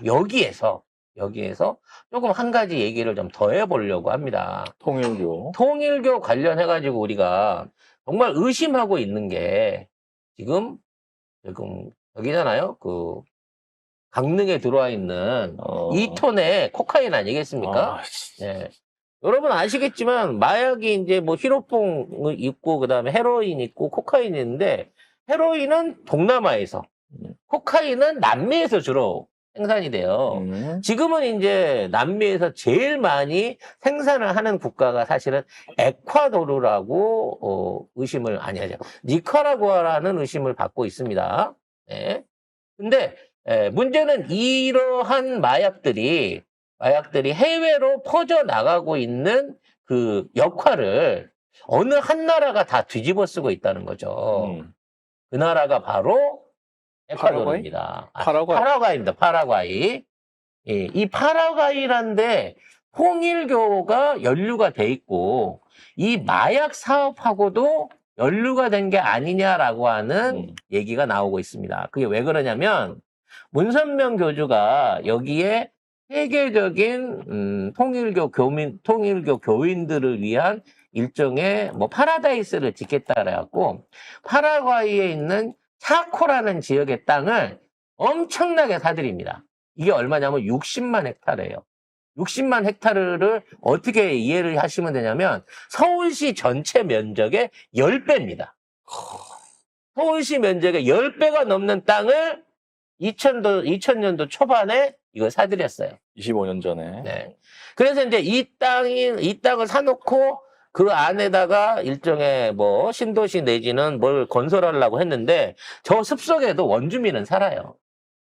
여기에서 조금 한 가지 얘기를 좀 더 해보려고 합니다. 통일교 관련해가지고 우리가 정말 의심하고 있는 게 지금 여기잖아요. 그 강릉에 들어와 있는 2톤의 코카인 아니겠습니까? 네. 여러분 아시겠지만 마약이 이제 뭐 히로뽕 있고 그다음에 헤로인 있고 코카인 있는데 헤로인은 동남아에서 코카인은 남미에서 주로 생산이 돼요. 지금은 이제 남미에서 제일 많이 생산을 하는 국가가 사실은 에콰도르라고 니카라구아라는 의심을 받고 있습니다. 네. 근데 문제는 이러한 마약들이 해외로 퍼져나가고 있는 그 역할을 어느 한 나라가 다 뒤집어 쓰고 있다는 거죠. 그 나라가 바로 에콰도르입니다. 파라과이입니다. 파라과이. 예, 이 파라과이란데 통일교가 연루가 돼 있고 이 마약 사업하고도 연루가 된 게 아니냐라고 하는 얘기가 나오고 있습니다. 그게 왜 그러냐면 문선명 교주가 여기에 세계적인 통일교 교인들을 위한 일종의 뭐 파라다이스를 짓겠다 그래갖고 파라과이에 있는 차코라는 지역의 땅을 엄청나게 사들입니다. 이게 얼마냐면 60만 헥타르예요. 60만 헥타르를 어떻게 이해를 하시면 되냐면 서울시 전체 면적의 10배입니다. 서울시 면적의 10배가 넘는 땅을 2000년도 초반에 이걸 사들였어요. 25년 전에. 네. 그래서 이제 이 땅을 사놓고 그 안에다가 일종의 뭐 신도시 내지는 뭘 건설하려고 했는데 저 숲속에도 원주민은 살아요.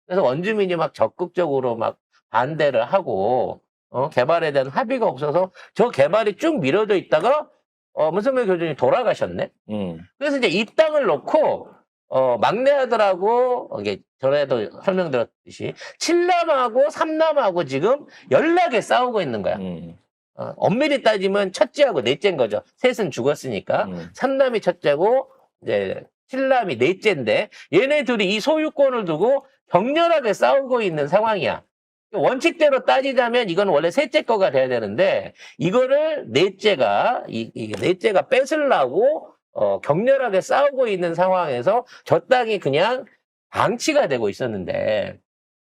그래서 원주민이 막 적극적으로 막 반대를 하고 개발에 대한 합의가 없어서 저 개발이 쭉 미뤄져 있다가 문선명 교수님이 돌아가셨네. 그래서 이제 이 땅을 놓고 막내 아들하고 이게 전에도 설명드렸듯이 7남하고 3남하고 지금 연락에 싸우고 있는 거야. 엄밀히 따지면 첫째하고 넷째인 거죠. 셋은 죽었으니까. 3남이 첫째고 이제 7남이 넷째인데 얘네 둘이 이 소유권을 두고 격렬하게 싸우고 있는 상황이야. 원칙대로 따지자면 이건 원래 셋째 거가 돼야 되는데 이거를 넷째가 뺏으려고 격렬하게 싸우고 있는 상황에서 저 땅이 그냥 방치가 되고 있었는데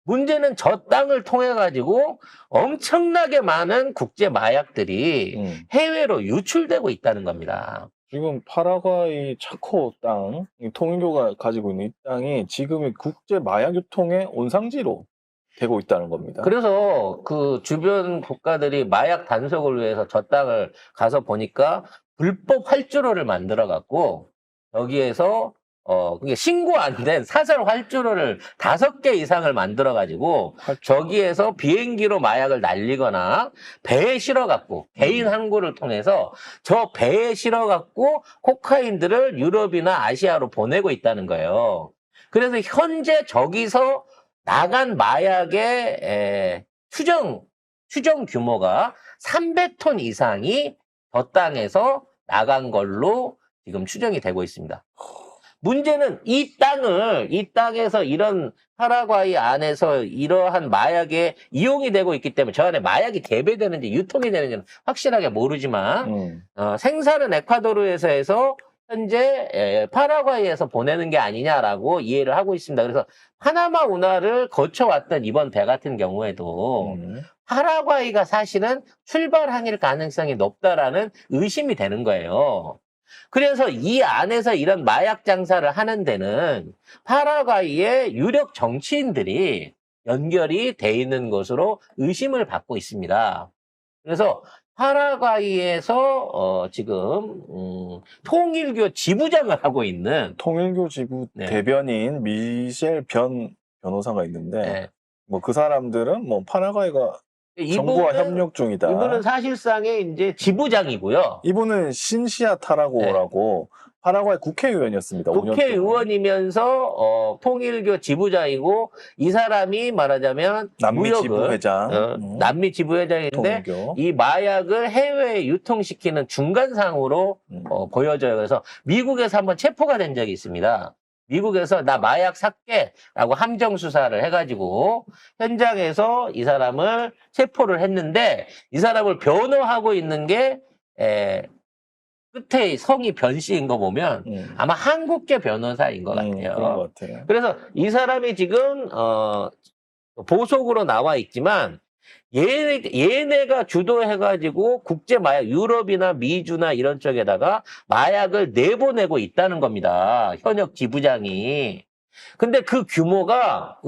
문제는 저 땅을 통해 가지고 엄청나게 많은 국제 마약들이 해외로 유출되고 있다는 겁니다. 지금 파라과이 차코 땅, 통일교가 가지고 있는 이 땅이 지금의 국제 마약 유통의 온상지로 되고 있다는 겁니다. 그래서 그 주변 국가들이 마약 단속을 위해서 저 땅을 가서 보니까 불법 활주로를 만들어 갖고 여기에서 그게 신고 안 된 사설 활주로를 5개 이상을 만들어 가지고 저기에서 비행기로 마약을 날리거나 배에 실어 갖고 개인 항구를 통해서 저 배에 실어 갖고 코카인들을 유럽이나 아시아로 보내고 있다는 거예요. 그래서 현재 저기서 나간 마약의 추정 규모가 300톤 이상이 저 땅에서 나간 걸로 지금 추정이 되고 있습니다. 문제는 이 땅에서 이런 파라과이 안에서 이러한 마약에 이용이 되고 있기 때문에 저 안에 마약이 개배되는지 유통이 되는지는 확실하게 모르지만 생산은 에콰도르에서 해서 현재 파라과이에서 보내는 게 아니냐라고 이해를 하고 있습니다. 그래서 파나마 운하를 거쳐왔던 이번 배 같은 경우에도 파라과이가 사실은 출발항일 가능성이 높다라는 의심이 되는 거예요. 그래서 이 안에서 이런 마약 장사를 하는 데는 파라과이의 유력 정치인들이 연결이 돼 있는 것으로 의심을 받고 있습니다. 그래서 파라과이에서 지금 통일교 지부장을 하고 있는 통일교 지부 대변인 미셸 변호사가 있는데 뭐 그 사람들은 뭐 파라과이가 정부와 협력 중이다. 이분은 사실상의 이제 지부장이고요. 이분은 신시아 타라고라고 파라과이 국회의원이었습니다. 국회의원이면서 통일교 지부장이고 이 사람이 말하자면 남미 지부회장, 남미 지부회장인데 통일교. 이 마약을 해외에 유통시키는 중간상으로 보여져요. 그래서 미국에서 한번 체포가 된 적이 있습니다. 미국에서 나 마약 샀게라고 함정 수사를 해가지고 현장에서 이 사람을 체포를 했는데 이 사람을 변호하고 있는 게 끝에 성이 변씨인 거 보면 아마 한국계 변호사인 것 같아요. 그런 것 같아요. 그래서 이 사람이 지금 보석으로 나와 있지만 얘네가 주도해가지고 국제 마약 유럽이나 미주나 이런 쪽에다가 마약을 내보내고 있다는 겁니다. 현역 지부장이. 근데 그 규모가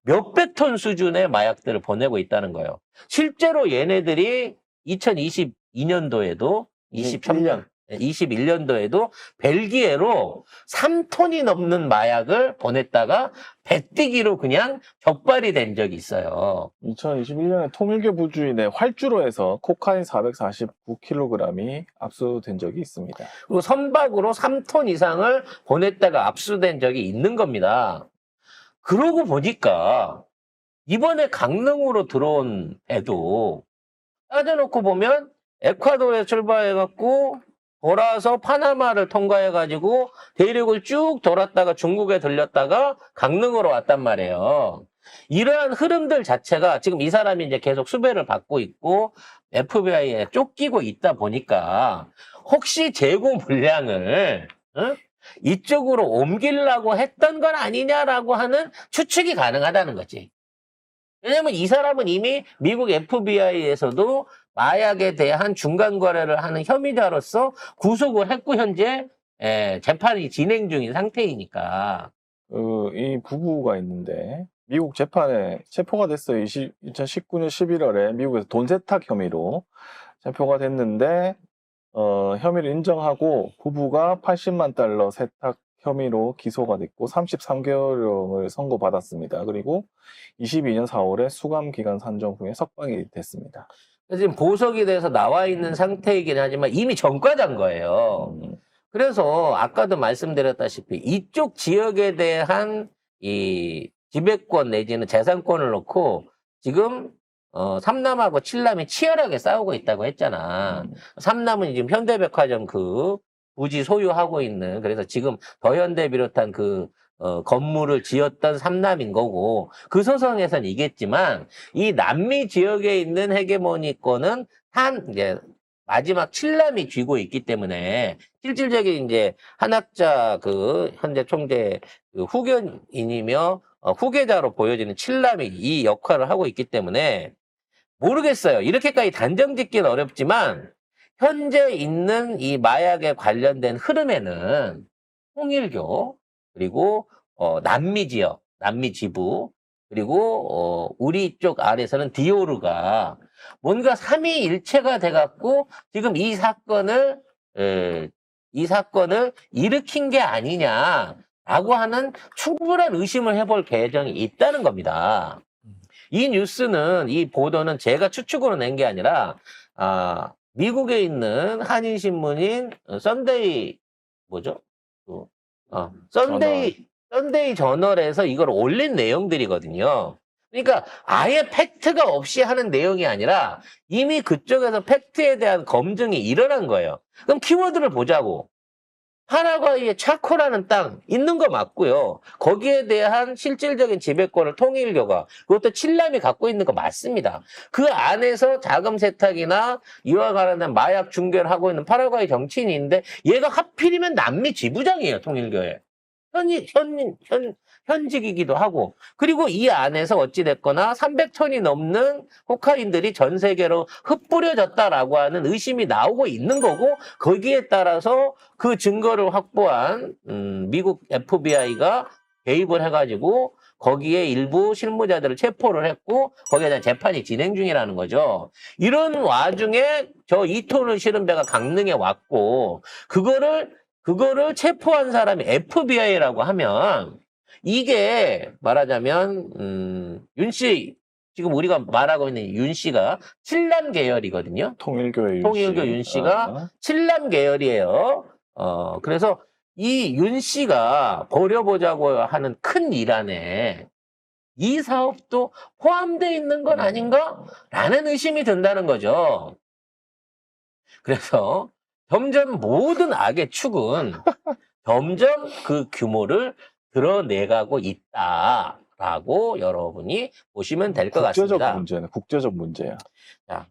몇백 톤 수준의 마약들을 보내고 있다는 거예요. 실제로 얘네들이 2022년도에도 21년도에도 벨기에로 3톤이 넘는 마약을 보냈다가 배뛰기로 그냥 적발이 된 적이 있어요. 2021년에 통일교 부주인의 활주로에서 코카인 449kg이 압수된 적이 있습니다. 그리고 선박으로 3톤 이상을 보냈다가 압수된 적이 있는 겁니다. 그러고 보니까 이번에 강릉으로 들어온 배도 따져놓고 보면 에콰도르에 출발해갖고 돌아서 파나마를 통과해가지고 대륙을 쭉 돌았다가 중국에 들렸다가 강릉으로 왔단 말이에요. 이러한 흐름들 자체가 지금 이 사람이 이제 계속 수배를 받고 있고 FBI에 쫓기고 있다 보니까 혹시 재고 물량을 이쪽으로 옮기려고 했던 건 아니냐라고 하는 추측이 가능하다는 거지. 왜냐면 이 사람은 이미 미국 FBI에서도 마약에 대한 중간 거래를 하는 혐의자로서 구속을 했고 현재 재판이 진행 중인 상태이니까. 이 부부가 있는데 미국 재판에 체포가 됐어요. 2019년 11월에 미국에서 돈 세탁 혐의로 체포가 됐는데 혐의를 인정하고 부부가 80만 달러 세탁 혐의로 기소가 됐고 33개월형을 선고받았습니다. 그리고 22년 4월에 수감기간 산정 후에 석방이 됐습니다. 지금 보석이 돼서 나와 있는 상태이긴 하지만 이미 전과자인 거예요. 그래서 아까도 말씀드렸다시피 이쪽 지역에 대한 이 지배권 내지는 재산권을 놓고 지금 삼남하고 칠남이 치열하게 싸우고 있다고 했잖아. 삼남은 지금 현대백화점 그 부지 소유하고 있는, 그래서 지금 더현대 비롯한 그 건물을 지었던 삼남인 거고, 그 소송에선 이겼지만 이 남미 지역에 있는 헤게모니권은 이제 마지막 칠남이 쥐고 있기 때문에 실질적인 이제 한학자 그 현재 총재 그 후견인이며 후계자로 보여지는 칠남이 이 역할을 하고 있기 때문에 모르겠어요. 이렇게까지 단정 짓기는 어렵지만 현재 있는 이 마약에 관련된 흐름에는 통일교, 그리고 남미 지역, 남미 지부, 그리고 우리 쪽 아래서는 디오르가 뭔가 삼위일체가 돼갖고 지금 이 사건을 일으킨 게 아니냐라고 하는 충분한 의심을 해볼 계정이 있다는 겁니다. 이 뉴스는, 이 보도는 제가 추측으로 낸 게 아니라 미국에 있는 한인신문인 썬데이 썬데이 저널에서 이걸 올린 내용들이거든요. 그러니까 아예 팩트가 없이 하는 내용이 아니라 이미 그쪽에서 팩트에 대한 검증이 일어난 거예요. 그럼 키워드를 보자고. 파라과이에 차코라는 땅 있는 거 맞고요. 거기에 대한 실질적인 지배권을 통일교가, 그것도 칠남이 갖고 있는 거 맞습니다. 그 안에서 자금 세탁이나 이와 관련된 마약 중개를 하고 있는 파라과이 정치인이 있는데 얘가 하필이면 남미 지부장이에요, 통일교에. 현직이기도 하고. 그리고 이 안에서 어찌됐거나 300톤이 넘는 코카인들이 전 세계로 흩뿌려졌다라고 하는 의심이 나오고 있는 거고, 거기에 따라서 그 증거를 확보한 미국 FBI가 개입을 해가지고 거기에 일부 실무자들을 체포를 했고 거기에 대한 재판이 진행 중이라는 거죠. 이런 와중에 저 2톤을 실은 배가 강릉에 왔고 그거를 체포한 사람이 FBI라고 하면 이게 말하자면 윤씨, 지금 우리가 말하고 있는 윤씨가 칠남 계열이거든요. 통일교 윤씨가 칠남 계열이에요. 그래서 이 윤씨가 벌여보자고 하는 큰 일 안에 이 사업도 포함되어 있는 건 아닌가? 라는 의심이 든다는 거죠. 그래서 점점 모든 악의 축은 점점 그 규모를 드러내가고 있다라고 여러분이 보시면 될 것 국제적 같습니다. 문제네. 국제적 문제야. 자,